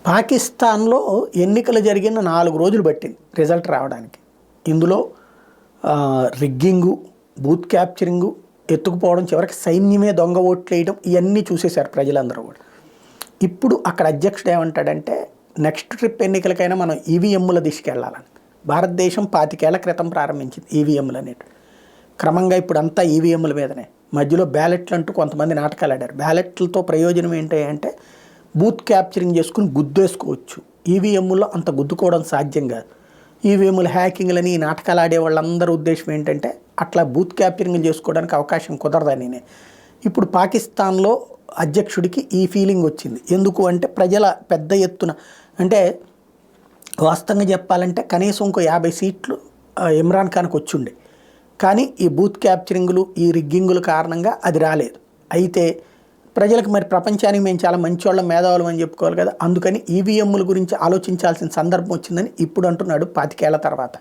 పాకిస్తాన్లో ఎన్నికలు జరిగిన 4 రోజులు పట్టింది రిజల్ట్ రావడానికి. ఇందులో రిగ్గింగు, బూత్ క్యాప్చరింగు, ఎత్తుకుపోవడం, చివరికి సైన్యమే దొంగ ఓట్లు వేయడం, ఇవన్నీ చూసేశారు ప్రజలందరూ కూడా. ఇప్పుడు అక్కడ అధ్యక్షుడు ఏమంటాడంటే నెక్స్ట్ ట్రిప్ ఎన్నికలకైనా మనం ఈవీఎంల దిశకి వెళ్ళాలని. భారతదేశం 25 ఏళ్ల క్రితం ప్రారంభించింది ఈవీఎంలు అనేవి. క్రమంగా ఇప్పుడు అంతా ఈవీఎంల మీదనే. మధ్యలో బ్యాలెట్లు అంటూ కొంతమంది నాటకాలు ఆడారు. బ్యాలెట్లతో ప్రయోజనం ఏంటి అంటే బూత్ క్యాప్చరింగ్ చేసుకుని గుద్దేసుకోవచ్చు. ఈవీఎంలో అంత గుద్దుకోవడం సాధ్యం కాదు. ఈవీఎంలు హ్యాకింగ్లని నాటకాలు ఆడే వాళ్ళందరూ ఉద్దేశం ఏంటంటే అట్లా బూత్ క్యాప్చరింగ్ చేసుకోవడానికి అవకాశం కుదరదని. ఇప్పుడు పాకిస్తాన్లో అధ్యక్షుడికి ఈ ఫీలింగ్ వచ్చింది. ఎందుకు అంటే ప్రజల పెద్ద ఎత్తున, అంటే వాస్తవంగా చెప్పాలంటే కనీసం ఇంకో 50 సీట్లు ఇమ్రాన్ ఖాన్కి వచ్చుండే, కానీ ఈ బూత్ క్యాప్చరింగ్లు, ఈ రిగ్గింగుల కారణంగా అది రాలేదు. అయితే ప్రజలకు మరి ప్రపంచానికి మేము చాలా మంచి వాళ్ళం, మేధావులం అని చెప్పుకోవాలి కదా, అందుకని ఈవీఎంల గురించి ఆలోచించాల్సిన సందర్భం వచ్చిందని ఇప్పుడు అంటున్నాడు 25 ఏళ్ల తర్వాత.